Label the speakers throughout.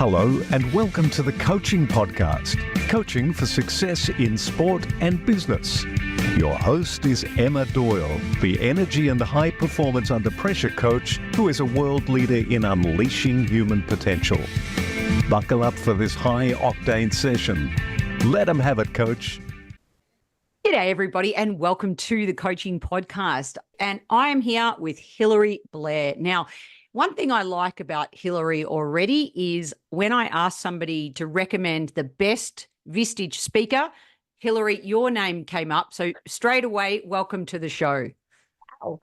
Speaker 1: Hello and welcome to the Coaching Podcast, Coaching for Success in Sport and Business. Your host is Emma Doyle, the energy and high performance under pressure coach who is a world leader in unleashing human potential. Buckle up for this high octane session. Let them have it, coach.
Speaker 2: G'day, everybody, and welcome to the Coaching Podcast. And I am here with Hilary Blair. Now, one thing I like about Hilary already is when I ask somebody to recommend the best Vistage speaker, Hilary, your name came up. So straight away, welcome to the show.
Speaker 3: Wow.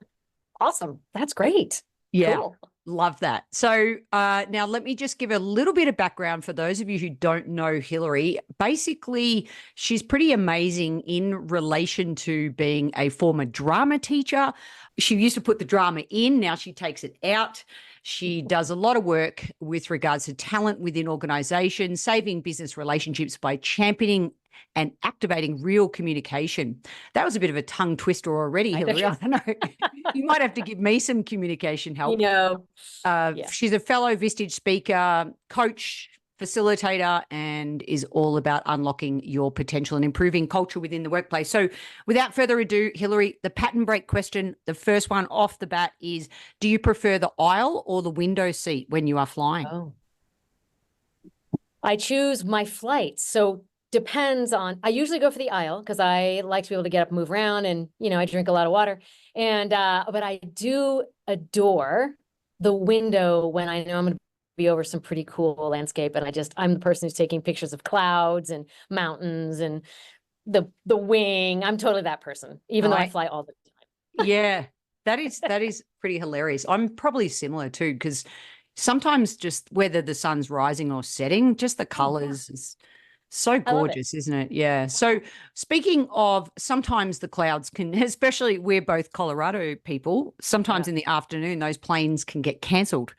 Speaker 3: Awesome. That's great.
Speaker 2: Yeah.
Speaker 3: Cool.
Speaker 2: Love that. So now let me just give a little bit of background for those of you who don't know Hilary. Basically, she's pretty amazing in relation to being a former drama teacher. She used to put the drama in, now she takes it out. She does a lot of work with regards to talent within organizations, saving business relationships by championing and activating real communication. That was a bit of a tongue twister already, Hilary. I don't know. You might have to give me some communication help. She's a fellow Vistage speaker, coach, facilitator, and is all about unlocking your potential and improving culture within the workplace. So without further ado, Hilary, the pattern break question, the first one off the bat is, do you prefer the aisle or the window seat when you are flying?
Speaker 3: Oh, I choose my flight. So depends on, I usually go for the aisle because I like to be able to get up and move around and, I drink a lot of water. And, but I do adore the window when I know I'm going to be over some pretty cool landscape. And I'm the person who's taking pictures of clouds and mountains and the wing. I'm totally that person, even though I fly all the time.
Speaker 2: Yeah, that is pretty hilarious. I'm probably similar too, because sometimes just whether the sun's rising or setting, just the colors is so gorgeous, isn't it? Yeah. So speaking of, sometimes the clouds can, especially we're both Colorado people, sometimes in the afternoon, those planes can get cancelled.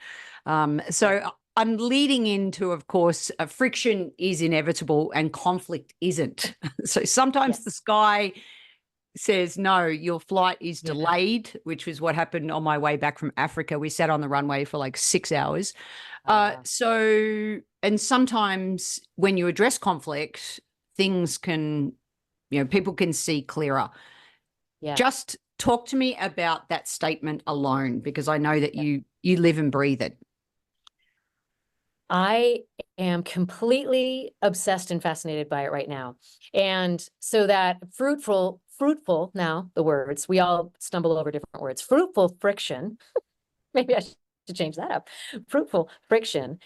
Speaker 2: So I'm leading into, of course, friction is inevitable and conflict isn't. So sometimes the sky says, no, your flight is delayed, which was what happened on my way back from Africa. We sat on the runway for like 6 hours. And sometimes when you address conflict, things can, people can see clearer. Yeah. Just talk to me about that statement alone, because I know that you live and breathe it.
Speaker 3: I am completely obsessed and fascinated by it right now. And so that fruitful, now the words, we all stumble over different words, fruitful friction, maybe I should change that up. Fruitful friction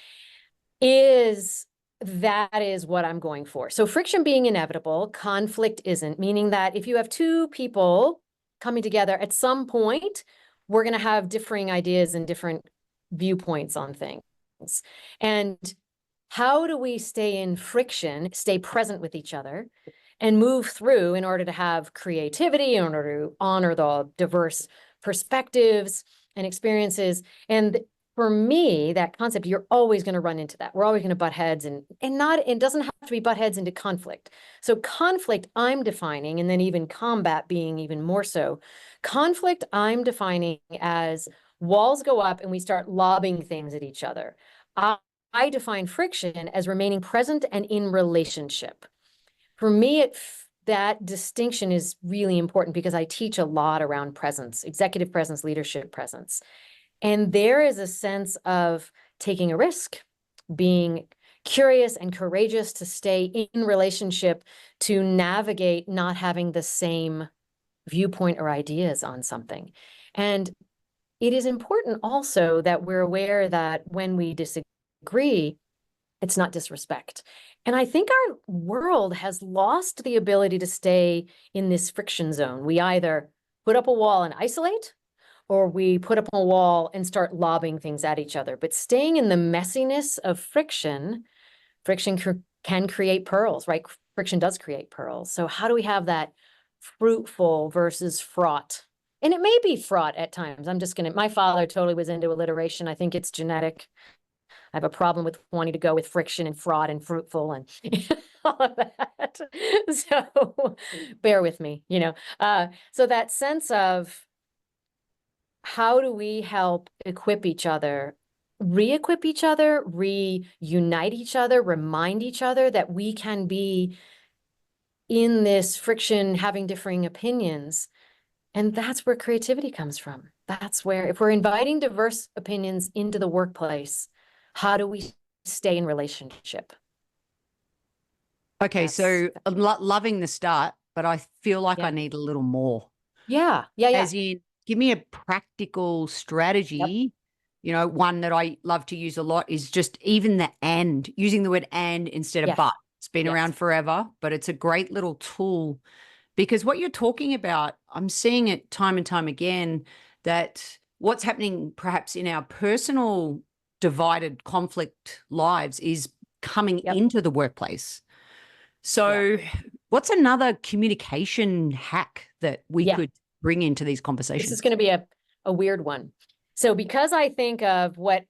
Speaker 3: is what I'm going for. So friction being inevitable, conflict isn't, meaning that if you have two people coming together at some point, we're going to have differing ideas and different viewpoints on things. And how do we stay in friction, stay present with each other, and move through in order to have creativity, in order to honor the diverse perspectives and experiences? And for me, that concept, you're always going to run into that. We're always going to butt heads it doesn't have to be butt heads into conflict. So conflict I'm defining, and then even combat being even more so, conflict I'm defining as walls go up and we start lobbing things at each other. I define friction as remaining present and in relationship. For me, that distinction is really important because I teach a lot around presence, executive presence, leadership presence. And there is a sense of taking a risk, being curious and courageous to stay in relationship, to navigate not having the same viewpoint or ideas on something. And it is important also that we're aware that when we disagree, it's not disrespect. And I think our world has lost the ability to stay in this friction zone. We either put up a wall and isolate, or we put up a wall and start lobbing things at each other. But staying in the messiness of friction can create pearls, right? Friction does create pearls. So how do we have that fruitful versus fraught? And it may be fraught at times. My father totally was into alliteration. I think it's genetic. I have a problem with wanting to go with friction and fraught and fruitful and all of that. So bear with me, So that sense of how do we help equip each other re-equip each other, reunite each other, remind each other that we can be in this friction, having differing opinions. And that's where creativity comes from. That's where, if we're inviting diverse opinions into the workplace, how do we stay in relationship?
Speaker 2: Okay, so I'm loving the start, but I feel like I need a little more.
Speaker 3: Yeah.
Speaker 2: As in, give me a practical strategy. You know, one that I love to use a lot is just even the and, using the word and instead of but. It's been around forever, but it's a great little tool, because what you're talking about, I'm seeing it time and time again, that what's happening perhaps in our personal divided conflict lives is coming into the workplace. So what's another communication hack that we could bring into these conversations?
Speaker 3: This is going to be a weird one. So because I think of what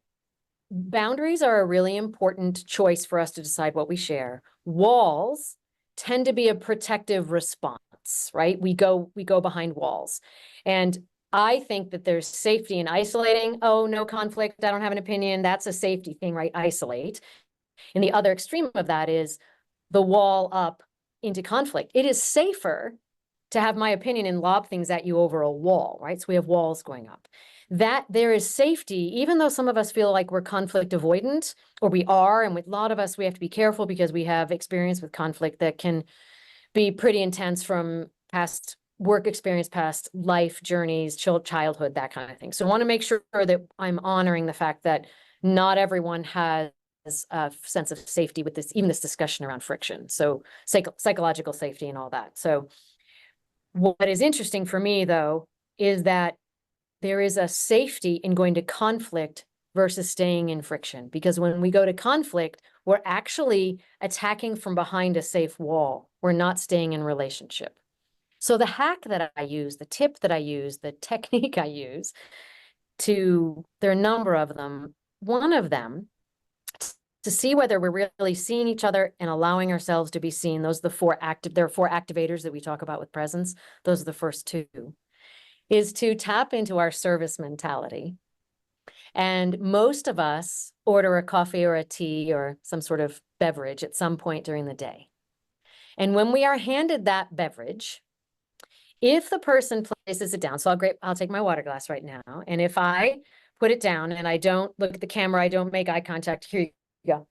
Speaker 3: boundaries are a really important choice for us to decide what we share, walls tend to be a protective response, right? We go behind walls. And I think that there's safety in isolating. Oh, no conflict. I don't have an opinion. That's a safety thing, right? Isolate. And the other extreme of that is the wall up into conflict. It is safer to have my opinion and lob things at you over a wall, right? So we have walls going up. That there is safety, even though some of us feel like we're conflict avoidant, or we are, and with a lot of us, we have to be careful because we have experience with conflict that can be pretty intense from past work experience, past life journeys, childhood, that kind of thing. So I want to make sure that I'm honoring the fact that not everyone has a sense of safety with this, even this discussion around friction. So psychological safety and all that. So what is interesting for me, though, is that there is a safety in going to conflict versus staying in friction. Because when we go to conflict, we're actually attacking from behind a safe wall. We're not staying in relationship. So the hack that I use, the tip that I use, the technique I use there are a number of them. One of them, to see whether we're really seeing each other and allowing ourselves to be seen. There are 4 activators that we talk about with presence. Those are the first 2. Is to tap into our service mentality. And most of us order a coffee or a tea or some sort of beverage at some point during the day. And when we are handed that beverage, if the person places it down, so I'll take my water glass right now. And if I put it down and I don't look at the camera, I don't make eye contact, here you go.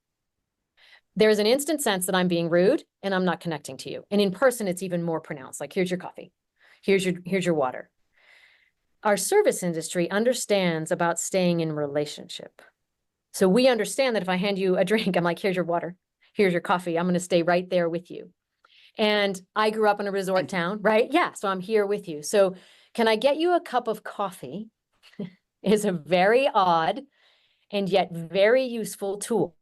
Speaker 3: There's an instant sense that I'm being rude and I'm not connecting to you. And in person, it's even more pronounced. Like, here's your coffee. Here's your water. Our service industry understands about staying in relationship. So we understand that if I hand you a drink, I'm like, here's your water, here's your coffee. I'm going to stay right there with you. And I grew up in a resort town, right? Yeah. So I'm here with you. So can I get you a cup of coffee? Is a very odd and yet very useful tool.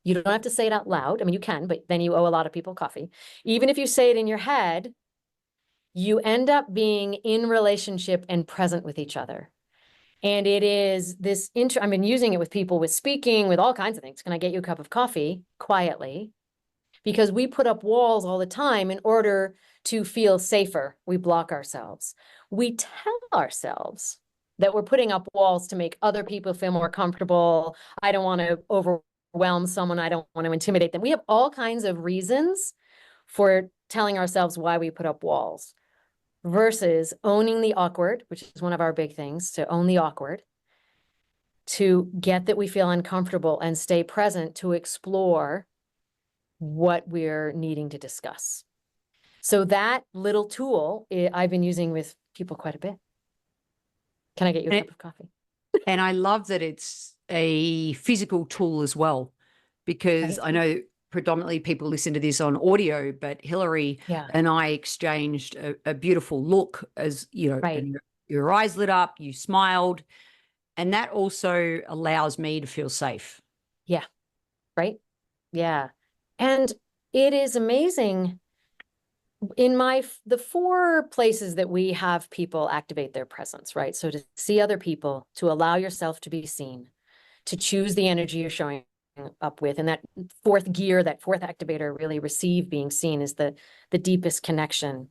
Speaker 3: You don't have to say it out loud. I mean, you can, but then you owe a lot of people coffee. Even if you say it in your head, you end up being in relationship and present with each other. And it is this, I've been using it with people, with speaking, with all kinds of things. Can I get you a cup of coffee quietly? Because we put up walls all the time in order to feel safer. We block ourselves. We tell ourselves that we're putting up walls to make other people feel more comfortable. I don't want to overwhelm someone. I don't want to intimidate them. We have all kinds of reasons for telling ourselves why we put up walls. Versus owning the awkward, which is one of our big things, to own the awkward, to get that we feel uncomfortable and stay present to explore what we're needing to discuss. So that little tool I've been using with people quite a bit. Can I get you a cup of coffee?
Speaker 2: And I love that it's a physical tool as well, because I know predominantly people listen to this on audio, but Hilary and I exchanged a beautiful look, as you know, and your eyes lit up, you smiled, and that also allows me to feel safe.
Speaker 3: Yeah. Right. Yeah. And it is amazing. In the 4 places that we have people activate their presence, right? So to see other people, to allow yourself to be seen, to choose the energy you're showing up with. And that 4th gear, that 4th activator, really receive being seen, is the deepest connection.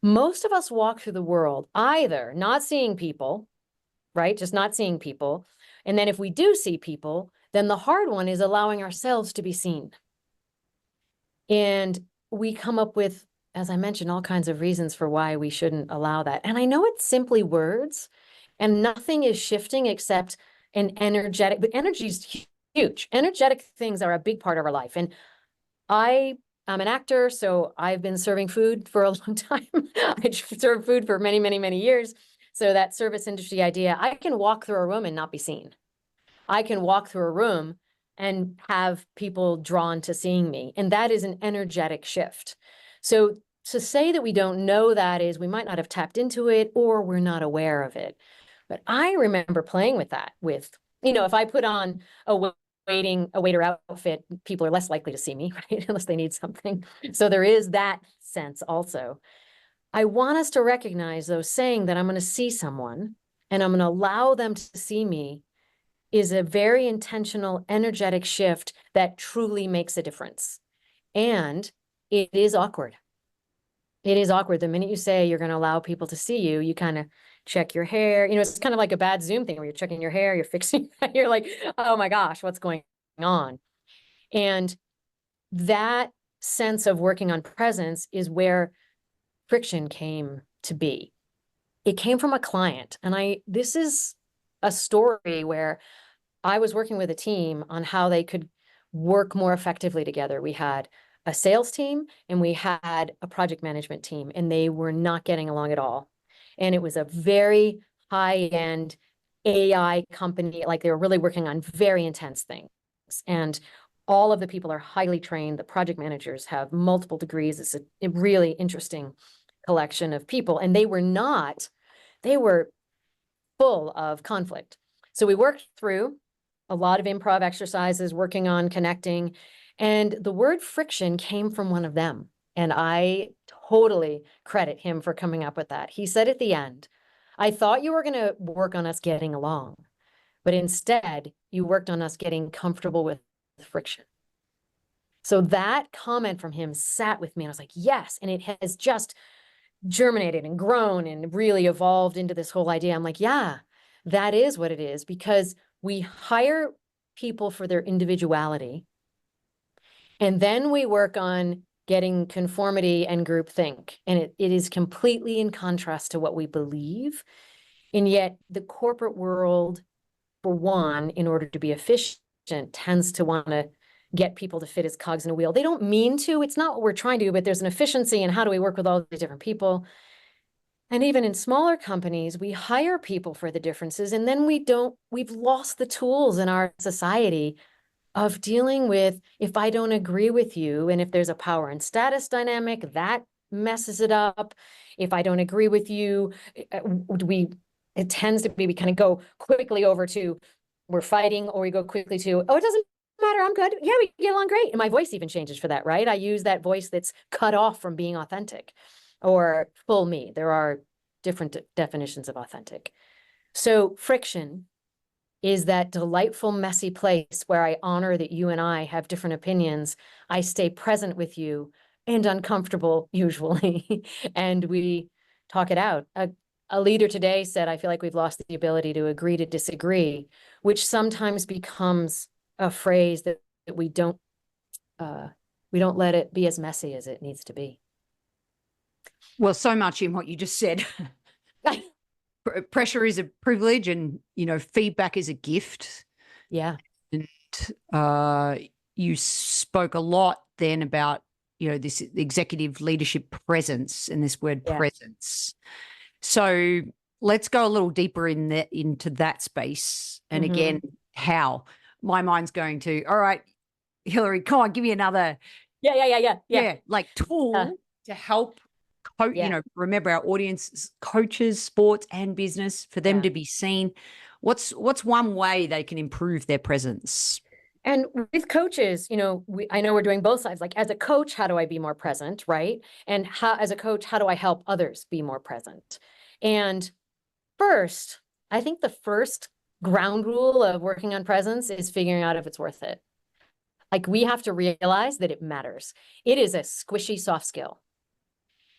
Speaker 3: Most of us walk through the world either not seeing people, right? Just not seeing people, And then if we do see people, then the hard one is allowing ourselves to be seen. And we come up with, as I mentioned, all kinds of reasons for why we shouldn't allow that. And I know it's simply words and nothing is shifting except an energetic, but energy is huge. Energetic things are a big part of our life. And I'm an actor, so I've been serving food for a long time. I served food for many, many, many years. So that service industry idea, I can walk through a room and not be seen. I can walk through a room and have people drawn to seeing me. And that is an energetic shift. So to say that we don't know that is we might not have tapped into it or we're not aware of it. But I remember playing with that with, if I put on a waiter outfit, people are less likely to see me, right? Unless they need something. So there is that sense also. I want us to recognize, though, saying that I'm going to see someone and I'm going to allow them to see me is a very intentional, energetic shift that truly makes a difference. And it is awkward. It is awkward. The minute you say you're going to allow people to see you, you kind of check your hair. It's kind of like a bad Zoom thing where you're checking your hair, you're fixing, you're like, oh my gosh, what's going on? And that sense of working on presence is where friction came to be. It came from a client. And this is a story where I was working with a team on how they could work more effectively together. We had a sales team and we had a project management team, and they were not getting along at all. And it was a very high-end AI company, like they were really working on very intense things. And all of the people are highly trained. The project managers have multiple degrees. It's a really interesting collection of people. And they were full of conflict. So we worked through a lot of improv exercises, working on connecting. And the word friction came from one of them. And I totally credit him for coming up with that. He said at the end, I thought you were going to work on us getting along, but instead you worked on us getting comfortable with friction. So that comment from him sat with me. And I was like, yes. And it has just germinated and grown and really evolved into this whole idea. I'm like, yeah, that is what it is, because we hire people for their individuality. And then we work on getting conformity and groupthink. And it is completely in contrast to what we believe. And yet the corporate world, for one, in order to be efficient, tends to want to get people to fit as cogs in a wheel. They don't mean to. It's not what we're trying to do, but there's an efficiency in how do we work with all these different people. And even in smaller companies, we hire people for the differences, and then we've lost the tools in our society of dealing with, if I don't agree with you, and if there's a power and status dynamic, that messes it up. If I don't agree with you, it tends to be, we kind of go quickly over to, we're fighting, or we go quickly to, oh, it doesn't matter, I'm good. Yeah, we get along great. And my voice even changes for that, right? I use that voice that's cut off from being authentic or full me. There are different definitions of authentic. So friction is that delightful, messy place where I honor that you and I have different opinions. I stay present with you and uncomfortable usually, and we talk it out. A leader today said, I feel like we've lost the ability to agree to disagree, which sometimes becomes a phrase that we don't let it be as messy as it needs to be.
Speaker 2: Well, so much in what you just said. Pressure is a privilege, and feedback is a gift.
Speaker 3: Yeah.
Speaker 2: And you spoke a lot then about this executive leadership presence and this word presence. So let's go a little deeper into that space. And again, how my mind's going to, all right, Hilary, come on, give me another like tool to help remember our audience, coaches, sports and business, for them to be seen. What's one way they can improve their presence?
Speaker 3: And with coaches, I know we're doing both sides. Like, as a coach, how do I be more present, right? And as a coach, how do I help others be more present? And first, I think the first ground rule of working on presence is figuring out if it's worth it. Like, we have to realize that it matters. It is a squishy soft skill.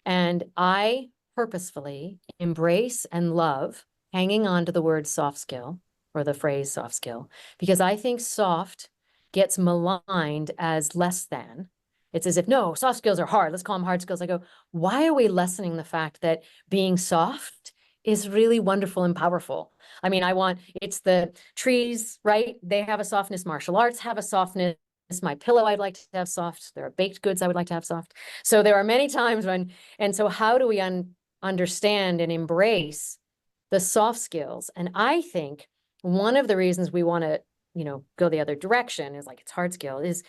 Speaker 3: And I purposefully embrace and love hanging on to the word soft skill or the phrase soft skill, because I think soft gets maligned as less than. It's as if, no, soft skills are hard. Let's call them hard skills. I go, why are we lessening the fact that being soft is really wonderful and powerful? I mean, it's the trees, right? They have a softness. Martial arts have a softness. My pillow, I'd like to have soft. There are baked goods I would like to have soft. So there are many times when, and so how do we understand and embrace the soft skills? And I think one of the reasons we want to, go the other direction is like, it's hard skill, is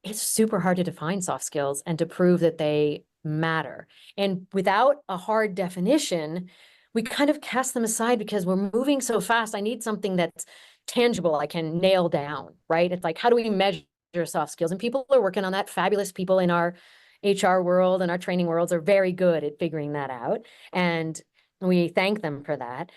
Speaker 3: it's super hard to define soft skills and to prove that they matter. And without a hard definition, we kind of cast them aside because we're moving so fast. I need something that's tangible, I can nail down, right? It's like, how do we measure soft skills? And people are working on that. Fabulous people in our HR world and our training worlds are very good at figuring that out. And we thank them for that.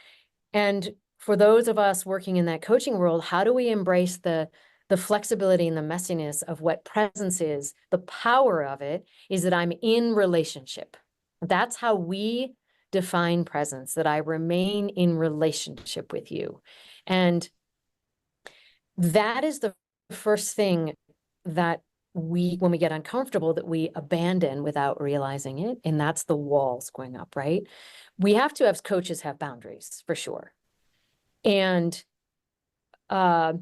Speaker 3: And for those of us working in that coaching world, how do we embrace the flexibility and the messiness of what presence is? The power of it is that I'm in relationship. That's how we define presence, that I remain in relationship with you. And that is the first thing that when we get uncomfortable, that we abandon without realizing it. And that's the walls going up, right? We have to, as coaches, have boundaries for sure. And, oh,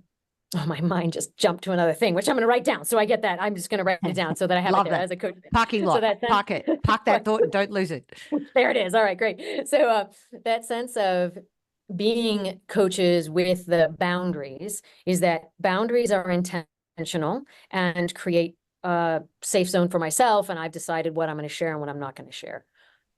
Speaker 3: my mind just jumped to another thing, which I'm going to write down. So I get that. I'm just going to write it down so that I have it there as a coach.
Speaker 2: Parking lot. Park it. Park that thought and don't lose it.
Speaker 3: There it is. All right, great. So that sense of being coaches with the boundaries is that boundaries are intentional and create a safe zone for myself. And I've decided what I'm going to share and what I'm not going to share.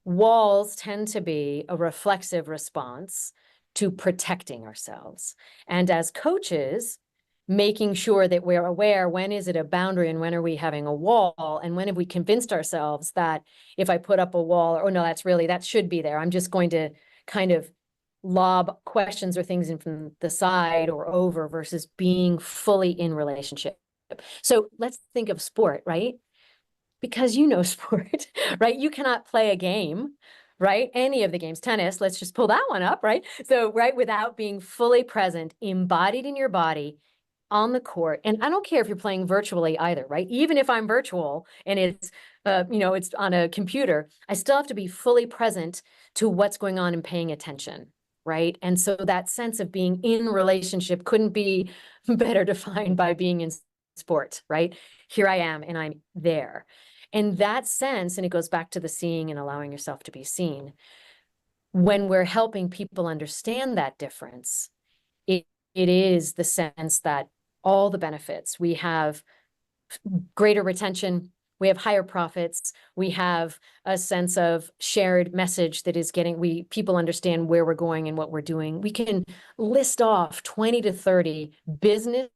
Speaker 3: Walls tend to be a reflexive response to protecting ourselves. And as coaches, making sure that we're aware, when is it a boundary and when are we having a wall? And when have we convinced ourselves that if I put up a wall, or, oh no, that should be there. I'm just going to kind of lob questions or things in from the side or over versus being fully in relationship. So let's think of sport, right? Because sport, right? You cannot play a game, right? Any of the games, tennis, let's just pull that one up, right? So, right, without being fully present, embodied in your body, on the court. And I don't care if you're playing virtually either, right? Even if I'm virtual and it's, it's on a computer, I still have to be fully present to what's going on and paying attention, right? And so that sense of being in relationship couldn't be better defined by being in sport, right? Here I am and I'm there. And that sense, and it goes back to the seeing and allowing yourself to be seen, when we're helping people understand that difference, it is the sense that all the benefits, we have greater retention, we have higher profits, we have a sense of shared message that is people understand where we're going and what we're doing. We can list off 20 to 30 business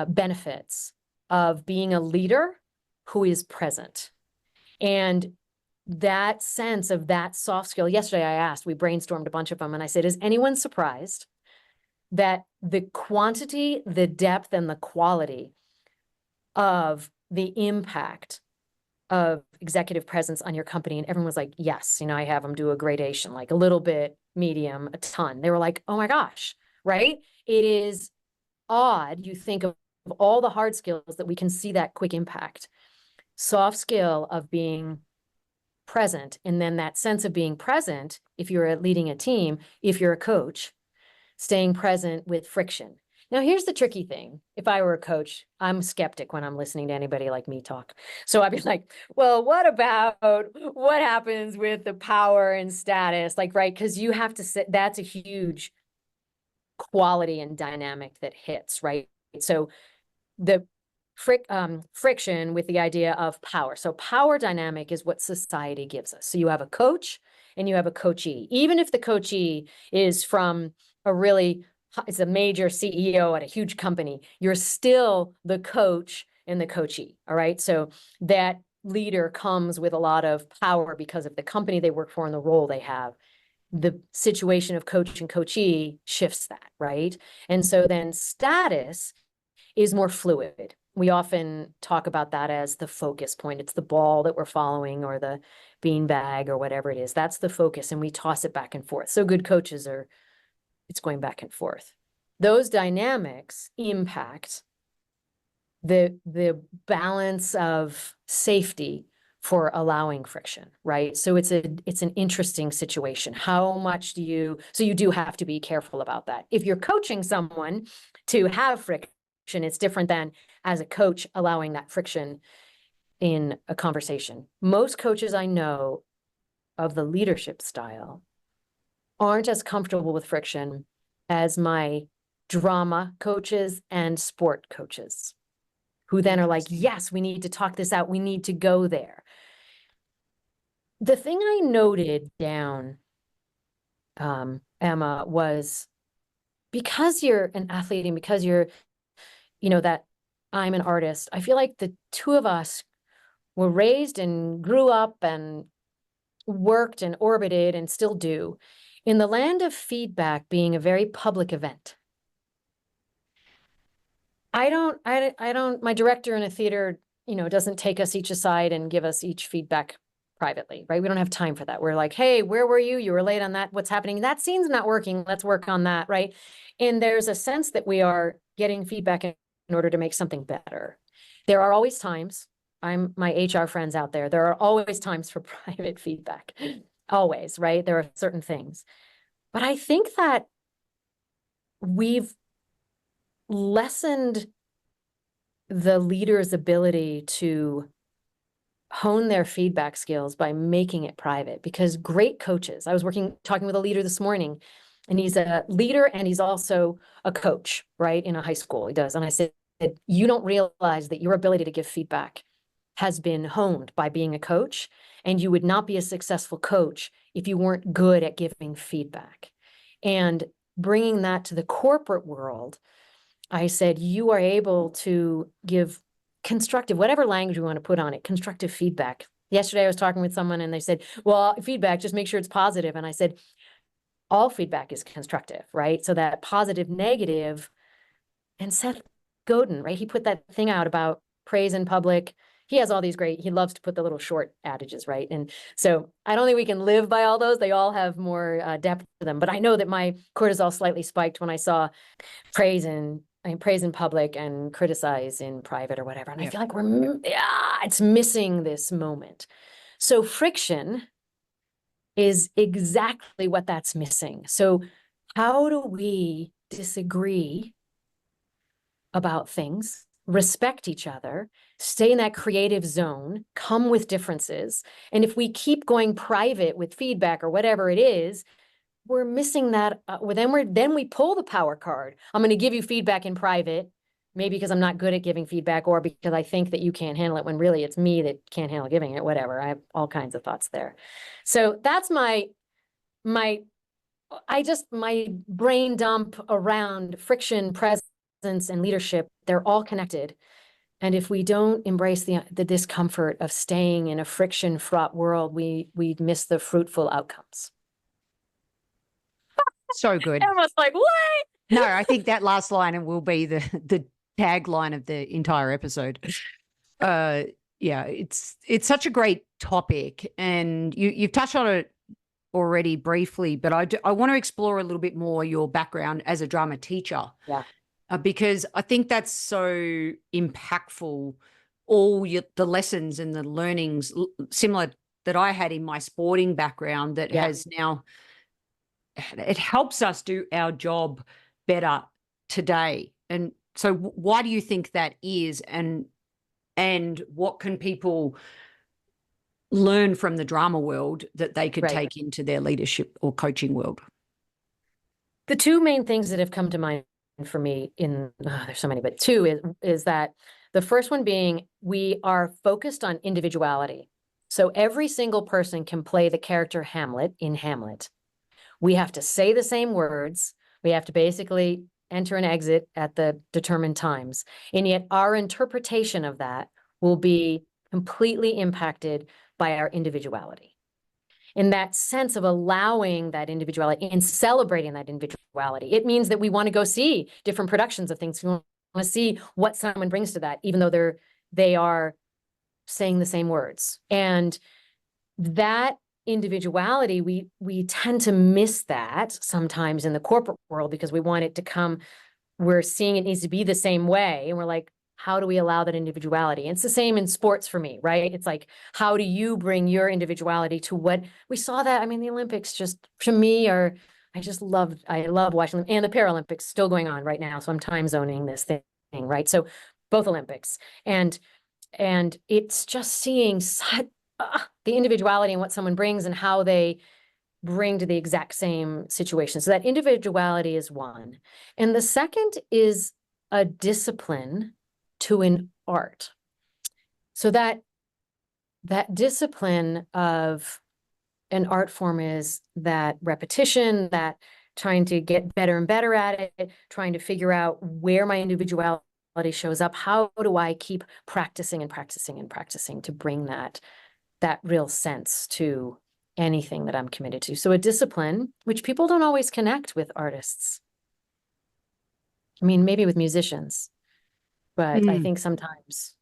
Speaker 3: benefits of being a leader who is present. And that sense of that soft skill, yesterday we brainstormed a bunch of them, and I said, is anyone surprised that the quantity, the depth, and the quality of the impact of executive presence on your company? And everyone was like, yes, I have them do a gradation, like a little bit, medium, a ton. They were like, oh my gosh, right? It is odd. You think of all the hard skills that we can see that quick impact. Soft skill of being present, and then that sense of being present, if you're leading a team, if you're a coach, staying present with friction. Now, here's the tricky thing. If I were a coach, I'm a skeptic when I'm listening to anybody like me talk. So I'd be like, well, what happens with the power and status? Like, right, because you have to sit, that's a huge quality and dynamic that hits, right? So the friction with the idea of power. So power dynamic is what society gives us. So you have a coach and you have a coachee. Even if the coachee is from it's a major CEO at a huge company, you're still the coach and the coachee. All right. So that leader comes with a lot of power because of the company they work for and the role they have. The situation of coach and coachee shifts that, right? And so then status is more fluid. We often talk about that as the focus point. It's the ball that we're following or the beanbag or whatever it is. That's the focus, and we toss it back and forth. So good coaches it's going back and forth. Those dynamics impact the balance of safety for allowing friction, right? So it's an interesting situation. How much do you, so you do have to be careful about that. If you're coaching someone to have friction, it's different than as a coach allowing that friction in a conversation. Most coaches I know of the leadership style aren't as comfortable with friction as my drama coaches and sport coaches, who then are like, yes, we need to talk this out. We need to go there. The thing I noted down, Emma, was because you're an athlete and because you're, that I'm an artist, I feel like the two of us were raised and grew up and worked and orbited and still do in the land of feedback being a very public event. I don't, my director in a theater, doesn't take us each aside and give us each feedback privately, right? We don't have time for that. We're like, hey, where were you? You were late on that. What's happening? That scene's not working. Let's work on that, right? And there's a sense that we are getting feedback in order to make something better. There are always times, my HR friends out there are always times for private feedback. Always, right? There are certain things. But I think that we've lessened the leader's ability to hone their feedback skills by making it private, because great coaches, I was talking with a leader this morning, and he's a leader and he's also a coach, right? In a high school, he does. And I said, you don't realize that your ability to give feedback has been honed by being a coach, and you would not be a successful coach if you weren't good at giving feedback. And bringing that to the corporate world, I said, you are able to give constructive, whatever language you want to put on it, constructive feedback. Yesterday, I was talking with someone and they said, well, feedback, just make sure it's positive. And I said, all feedback is constructive, right? So that positive, negative, and Seth Godin, right? He put that thing out about praise in public. He has all these he loves to put the little short adages, right? And so I don't think we can live by all those. They all have more depth to them. But I know that my cortisol slightly spiked when I saw praise in public and criticize in private or whatever. And I feel like it's missing this moment. So friction is exactly what that's missing. So how do we disagree about things, respect each other, stay in that creative zone, come with differences? And if we keep going private with feedback or whatever it is, we're missing that. Then we pull the power card. I'm going to give you feedback in private, maybe because I'm not good at giving feedback, or because I think that you can't handle it, when really it's me that can't handle giving it, whatever. I have all kinds of thoughts there. So that's my brain dump around friction, presence, and leadership. They're all connected. And if we don't embrace the discomfort of staying in a friction-fraught world, we miss the fruitful outcomes.
Speaker 2: So good.
Speaker 3: Everyone's like, what?
Speaker 2: No, I think that last line will be the tagline of the entire episode. Yeah, it's such a great topic, and you've touched on it already briefly, but I want to explore a little bit more your background as a drama teacher.
Speaker 3: Yeah.
Speaker 2: Because I think that's so impactful. The lessons and the learnings similar that I had in my sporting background that has now, it helps us do our job better today. And so why do you think that is, and what can people learn from the drama world that they could take into their leadership or coaching world?
Speaker 3: The two main things that have come to mind for me there's so many, but two is that the first one being, we are focused on individuality. So every single person can play the character Hamlet in Hamlet. We have to say the same words. We have to basically enter and exit at the determined times. And yet our interpretation of that will be completely impacted by our individuality. In that sense of allowing that individuality and celebrating that individuality, it means that we want to go see different productions of things. We want to see what someone brings to that, even though they are saying the same words. And that individuality, we tend to miss that sometimes in the corporate world because we want it to come, we're seeing it needs to be the same way. And we're like, how do we allow that individuality? And it's the same in sports for me, right? It's like, how do you bring your individuality to what we saw that? I mean, the Olympics just to me are, I love watching them, and the Paralympics still going on right now. So I'm time zoning this thing, right? So both Olympics and it's just seeing such, the individuality and what someone brings and how they bring to the exact same situation. So that individuality is one. And the second is a discipline to an art. So that discipline of an art form is that repetition, that trying to get better and better at it, trying to figure out where my individuality shows up. How do I keep practicing and practicing and practicing to bring that real sense to anything that I'm committed to? So a discipline, which people don't always connect with artists. I mean, maybe with musicians, but I think sometimes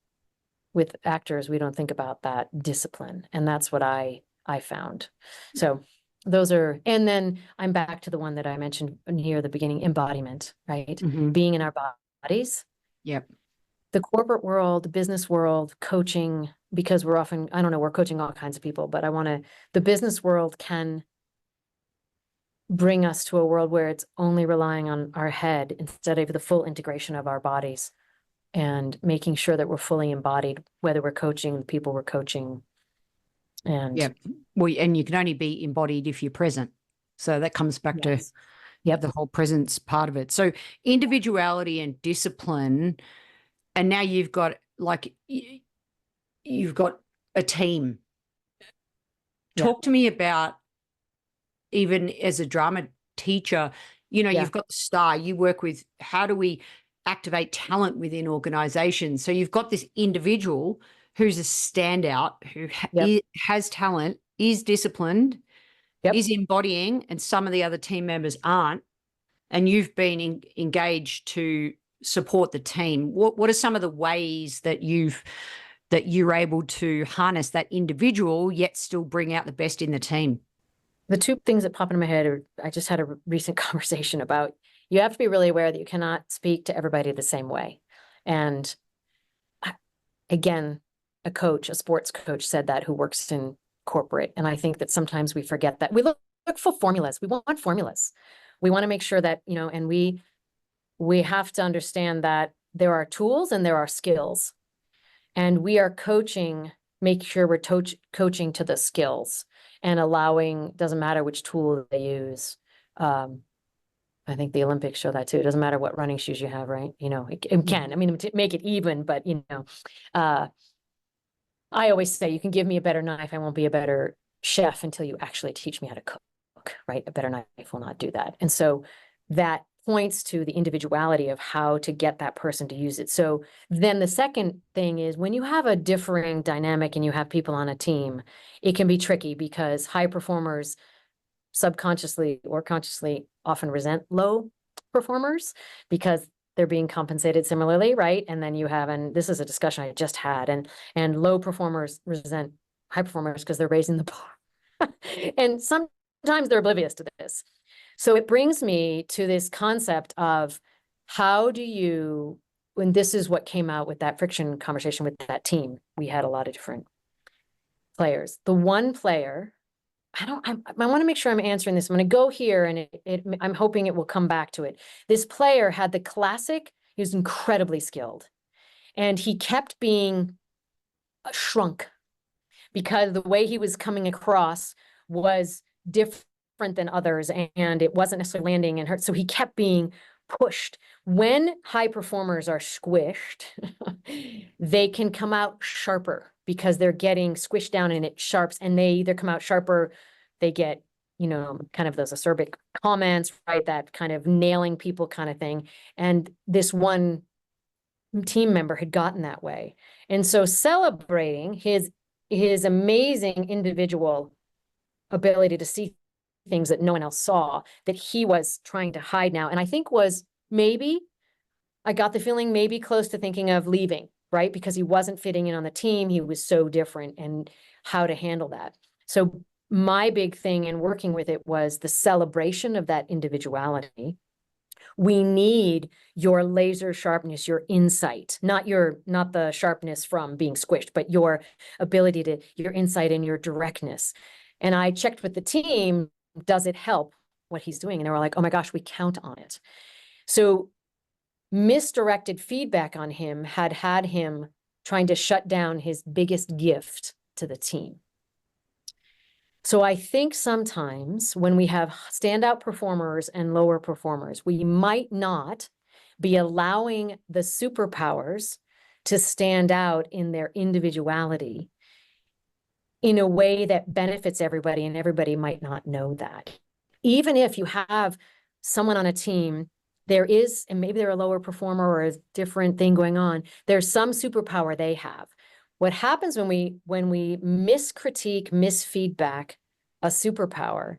Speaker 3: with actors, we don't think about that discipline. And that's what I found. So those are, and then I'm back to the one that I mentioned near the beginning, embodiment, right? Being in our bodies.
Speaker 2: Yep.
Speaker 3: The corporate world, the business world, coaching, because we're often, I don't know, we're coaching all kinds of people, but the business world can bring us to a world where it's only relying on our head instead of the full integration of our bodies and making sure that we're fully embodied, whether we're coaching the people we're coaching. And
Speaker 2: yeah, well, and you can only be embodied if you're present. So that comes back to the whole presence part of it. So individuality and discipline, and now you've got a team. Talk to me about, even as a drama teacher, you've got the star, you work with, how do we activate talent within organizations? So you've got this individual who's a standout, who has talent, is disciplined, is embodying, and some of the other team members aren't. And you've been engaged to support the team. What are some of the ways that you're able to harness that individual yet still bring out the best in the team?
Speaker 3: The two things that pop into my head are, I just had a recent conversation about, you have to be really aware that you cannot speak to everybody the same way. And again, a sports coach said that, who works in corporate. And I think that sometimes we forget that. We look for formulas. We want formulas. We want to make sure that, and we have to understand that there are tools and there are skills. And we are coaching, make sure we're coaching to the skills and allowing, doesn't matter which tool they use. I think the Olympics show that too. It doesn't matter what running shoes you have, right? It can, I mean, to make it even, but I always say, you can give me a better knife, I won't be a better chef until you actually teach me how to cook, right? A better knife will not do that. And so that points to the individuality of how to get that person to use it. So then the second thing is, when you have a differing dynamic and you have people on a team, it can be tricky because high performers subconsciously or consciously often resent low performers because they're being compensated similarly, right? And then you have, and this is a discussion I just had, and low performers resent high performers because they're raising the bar. And sometimes they're oblivious to this. So it brings me to this concept of, how do you, when this is what came out with that friction conversation with that team, we had a lot of different players. The one player, I want to make sure I'm answering this. I'm going to go here, and I'm hoping it will come back to it. This player had the classic, he was incredibly skilled, and he kept being shrunk because the way he was coming across was different than others, and it wasn't necessarily landing and hurt. So he kept being pushed. When high performers are squished, they can come out sharper because they're getting squished down and it sharps, and they either come out sharper, they get, kind of those acerbic comments, right? That kind of nailing people kind of thing. And this one team member had gotten that way. And so celebrating his amazing individual ability to see things that no one else saw, that he was trying to hide now. And I think I got the feeling maybe close to thinking of leaving, right? Because he wasn't fitting in on the team. He was so different, and how to handle that. So my big thing in working with it was the celebration of that individuality. We need your laser sharpness, your insight, not the sharpness from being squished, but your ability to, your insight and your directness. And I checked with the team, does it help what he's doing? And they were like, oh my gosh, we count on it. So misdirected feedback on him had him trying to shut down his biggest gift to the team. So I think sometimes when we have standout performers and lower performers, we might not be allowing the superpowers to stand out in their individuality in a way that benefits everybody, and everybody might not know that. Even if you have someone on a team, there is, and maybe they're a lower performer or a different thing going on, there's some superpower they have. What happens when we miscritique, misfeedback a superpower,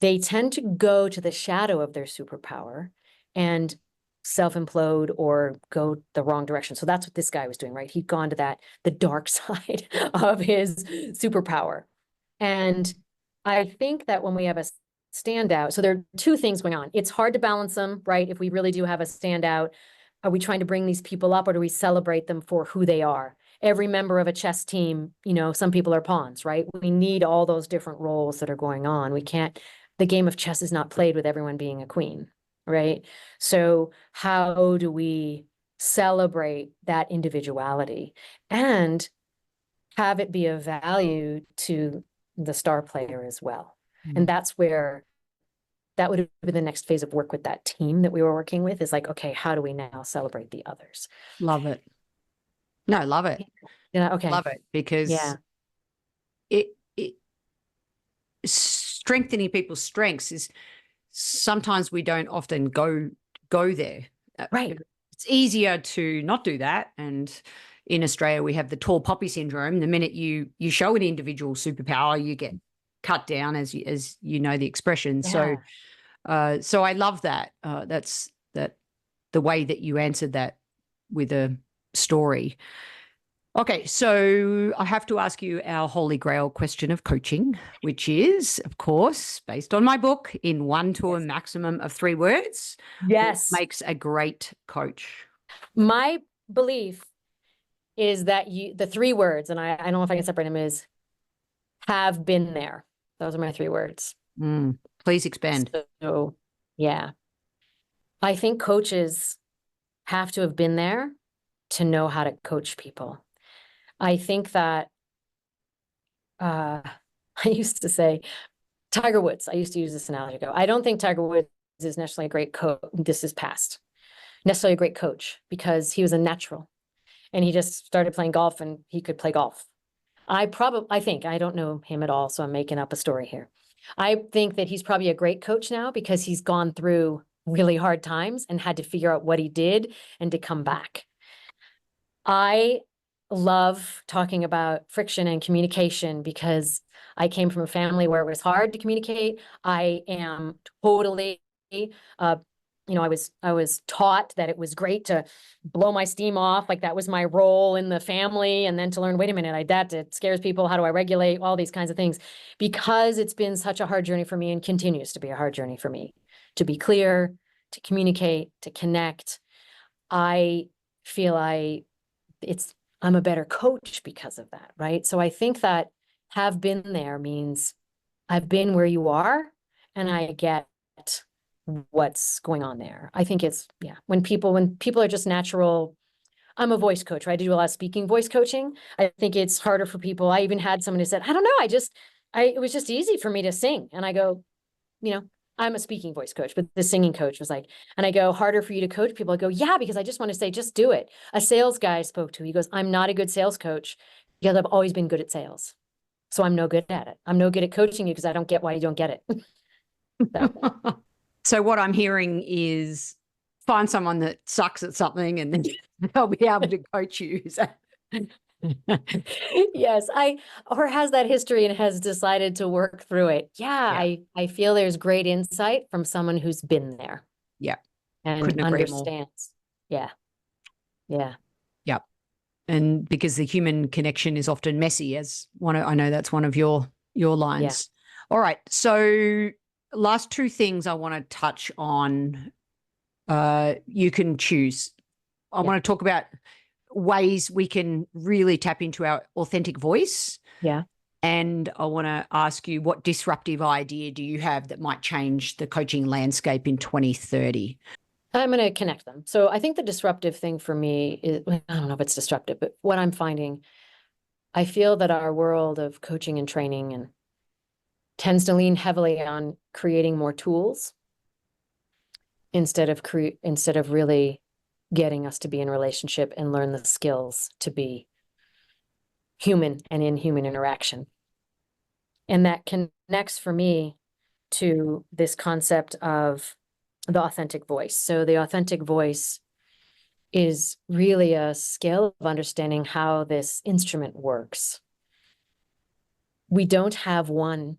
Speaker 3: they tend to go to the shadow of their superpower and self-implode or go the wrong direction. So that's what this guy was doing, right? He'd gone to the dark side of his superpower. And I think that when we have a standout, so there are two things going on. It's hard to balance them, right? If we really do have a standout, are we trying to bring these people up, or do we celebrate them for who they are? Every member of a chess team, some people are pawns, right? We need all those different roles that are going on. The game of chess is not played with everyone being a queen, right? So how do we celebrate that individuality and have it be of value to the star player as well? And that's where that would have been the next phase of work with that team that we were working with, is like, okay, how do we now celebrate the others?
Speaker 2: Love it. No, love it.
Speaker 3: Yeah. Okay.
Speaker 2: Love it, because it strengthening people's strengths is, sometimes we don't often go there.
Speaker 3: Right.
Speaker 2: It's easier to not do that. And in Australia, we have the tall poppy syndrome. The minute you show an individual superpower, you get cut down, as you know the expression.
Speaker 3: Yeah.
Speaker 2: So I love that. That's the way that you answered that with a story. Okay, so I have to ask you our holy grail question of coaching, which is, of course, based on my book, in 1 to a maximum of 3 words.
Speaker 3: Yes.
Speaker 2: What makes a great coach?
Speaker 3: My belief is that the 3 words, and I don't know if I can separate them, is have been there. Those are my 3 words.
Speaker 2: Please expand.
Speaker 3: So, yeah. I think coaches have to have been there to know how to coach people. I think that I used to say Tiger Woods. I used to use this analogy. I don't think Tiger Woods is necessarily a great coach. This is past. Necessarily a great coach, because he was a natural and he just started playing golf and he could play golf. I think, I don't know him at all, so I'm making up a story here. I think that he's probably a great coach now because he's gone through really hard times and had to figure out what he did and to come back. I love talking about friction and communication because I came from a family where it was hard to communicate. I am totally, I was taught that it was great to blow my steam off. Like that was my role in the family. And then to learn, wait a minute, it scares people. How do I regulate? All these kinds of things, because it's been such a hard journey for me and continues to be a hard journey for me to be clear, to communicate, to connect. I feel I'm a better coach because of that, right? So I think that have been there means I've been where you are and I get what's going on there. I think it's, when people are just natural. I'm a voice coach, right? I do a lot of speaking voice coaching. I think it's harder for people. I even had someone who said, I don't know, it was just easy for me to sing. And I go, I'm a speaking voice coach, but the singing coach was like, and I go, harder for you to coach people? I go, yeah, because I just want to say, just do it. A sales guy I spoke to, he goes, I'm not a good sales coach because I've always been good at sales. So I'm no good at it. I'm no good at coaching you because I don't get why you don't get it.
Speaker 2: So what I'm hearing is find someone that sucks at something and then they'll be able to coach you.
Speaker 3: Yes, or has that history and has decided to work through it. I feel there's great insight from someone who's been there.
Speaker 2: Yeah.
Speaker 3: And understands. Yeah. Yeah.
Speaker 2: Yep. And because the human connection is often messy, I know that's one of your lines. All right. So last two things I want to touch on. You can choose. I want to talk about ways we can really tap into our authentic voice.
Speaker 3: Yeah.
Speaker 2: And I want to ask you, what disruptive idea do you have that might change the coaching landscape in 2030?
Speaker 3: I'm going to connect them. So I think the disruptive thing for me is, I don't know if it's disruptive, but what I'm finding, I feel that our world of coaching and training and tends to lean heavily on creating more tools instead of really getting us to be in relationship and learn the skills to be human and in human interaction. And that connects for me to this concept of the authentic voice. So the authentic voice is really a skill of understanding how this instrument works. We don't have one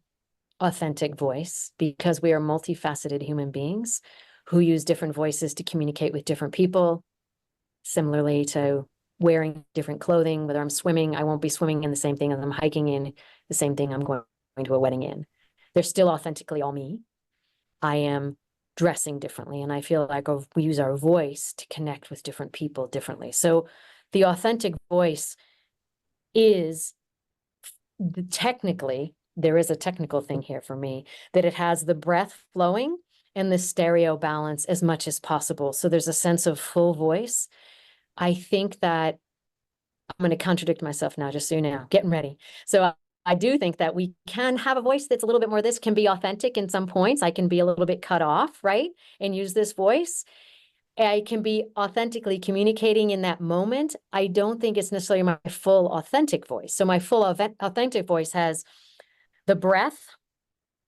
Speaker 3: authentic voice because we are multifaceted human beings who use different voices to communicate with different people. Similarly to wearing different clothing, whether I'm swimming, I won't be swimming in the same thing as I'm hiking in, the same thing I'm going to a wedding in. They're still authentically all me. I am dressing differently, and I feel like we use our voice to connect with different people differently. So the authentic voice is technically, there is a technical thing here for me, that it has the breath flowing and the stereo balance as much as possible. So there's a sense of full voice. I think that I'm going to contradict myself now, just so you know, getting ready. So I do think that we can have a voice that's a little bit more, this can be authentic in some points. I can be a little bit cut off, right? And use this voice. I can be authentically communicating in that moment. I don't think it's necessarily my full authentic voice. So my full authentic voice has the breath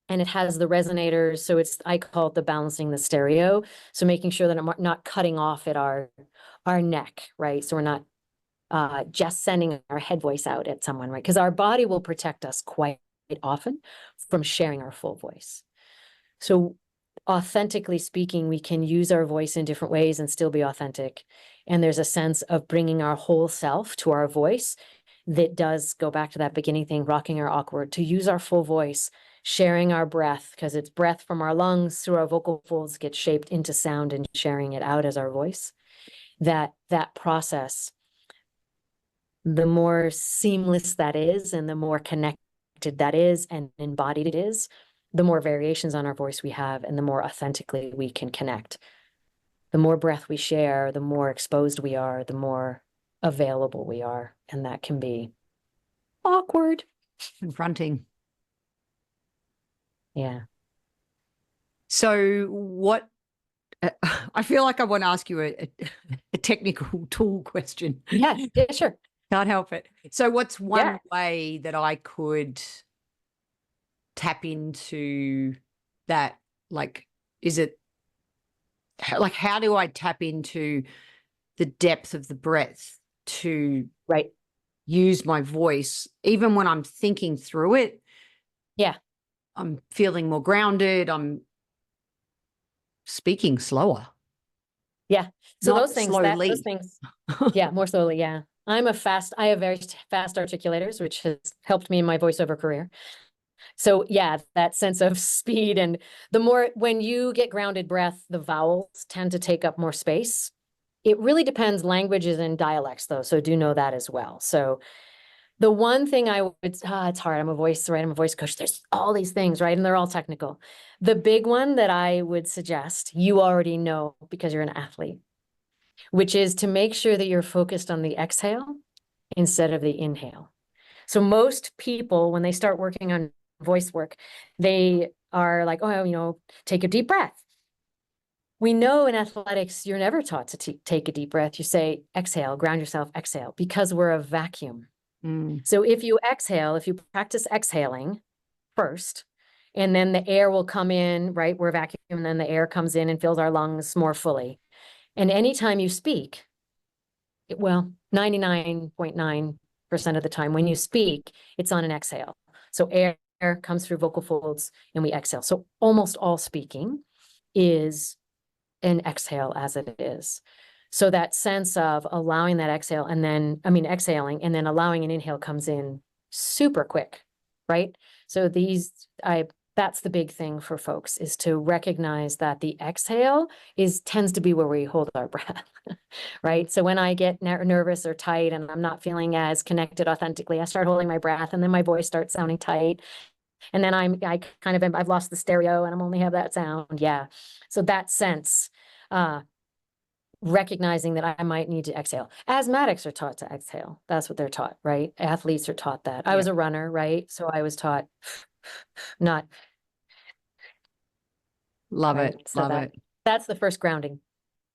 Speaker 3: and it has the resonators. So I call it the balancing the stereo. So making sure that I'm not cutting off at our neck, right? So we're not just sending our head voice out at someone, right? Because our body will protect us quite often from sharing our full voice. So authentically speaking, we can use our voice in different ways and still be authentic. And there's a sense of bringing our whole self to our voice that does go back to that beginning thing, rocking our awkward, to use our full voice, sharing our breath, because it's breath from our lungs through our vocal folds gets shaped into sound and sharing it out as our voice. That process, the more seamless that is and the more connected that is and embodied it is, the more variations on our voice we have and the more authentically we can connect. The more breath we share, the more exposed we are, the more available we are. And that can be awkward.
Speaker 2: Confronting.
Speaker 3: Yeah.
Speaker 2: So what, I feel like I want to ask you a technical tool question.
Speaker 3: Yeah, sure.
Speaker 2: Can't help it. So what's one way that I could tap into that? Like, is it like, how do I tap into the depth of the breath to use my voice, even when I'm thinking through it?
Speaker 3: Yeah.
Speaker 2: I'm feeling more grounded. I'm speaking slower.
Speaker 3: Yeah. So
Speaker 2: Not
Speaker 3: those things,
Speaker 2: slowly.
Speaker 3: yeah, more slowly. Yeah. I have very fast articulators, which has helped me in my voiceover career. So yeah, that sense of speed, and when you get grounded breath, the vowels tend to take up more space. It really depends languages and dialects though. So do know that as well. So the one thing it's hard. I'm a voice coach. There's all these things, right? And they're all technical. The big one that I would suggest, you already know because you're an athlete, which is to make sure that you're focused on the exhale instead of the inhale. So most people, when they start working on voice work, they are like, oh, take a deep breath. We know in athletics, you're never taught to take a deep breath. You say, exhale, ground yourself, exhale, because we're a vacuum. So if you practice exhaling first, and then the air will come in, right? We're a vacuum, and then the air comes in and fills our lungs more fully. And anytime you speak, 99.9% of the time when you speak, it's on an exhale. So air comes through vocal folds and we exhale. So almost all speaking is an exhale as it is. So that sense of allowing that exhaling and then allowing an inhale comes in super quick. right? So that's the big thing for folks, is to recognize that the exhale tends to be where we hold our breath, right? So when I get nervous or tight and I'm not feeling as connected authentically, I start holding my breath, and then my voice starts sounding tight. And then I've lost the stereo and I'm only have that sound. Yeah. So that sense, recognizing that I might need to exhale. Asthmatics are taught to exhale. That's what they're taught, right? Athletes are taught that. I was a runner, right? So I was taught not.
Speaker 2: Love
Speaker 3: Right.
Speaker 2: it.
Speaker 3: So
Speaker 2: Love it.
Speaker 3: that's the first grounding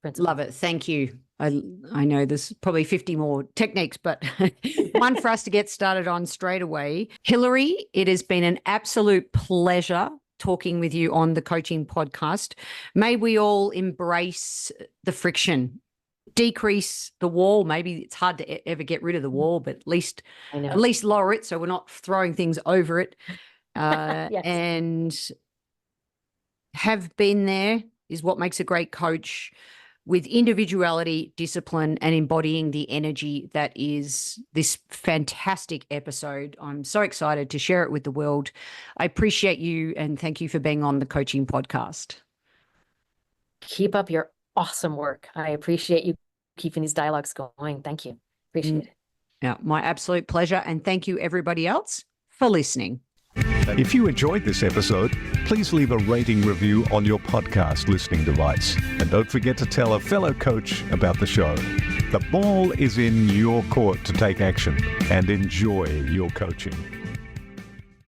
Speaker 3: principle.
Speaker 2: Love it. Thank you. I know there's probably 50 more techniques, but one for us to get started on straight away. Hilary, it has been an absolute pleasure talking with you on the Coaching Podcast. May we all embrace the friction, decrease the wall. Maybe it's hard to ever get rid of the wall, but at least lower it so we're not throwing things over it.
Speaker 3: Yes.
Speaker 2: And have been there is what makes a great coach, with individuality, discipline, and embodying the energy that is this fantastic episode. I'm so excited to share it with the world. I appreciate you, and thank you for being on the Coaching Podcast.
Speaker 3: Keep up your awesome work. I appreciate you keeping these dialogues going. Thank you. Appreciate it.
Speaker 2: Yeah, my absolute pleasure. And thank you, everybody else, for listening.
Speaker 1: If you enjoyed this episode, please leave a rating review on your podcast listening device. And don't forget to tell a fellow coach about the show. The ball is in your court to take action and enjoy your coaching.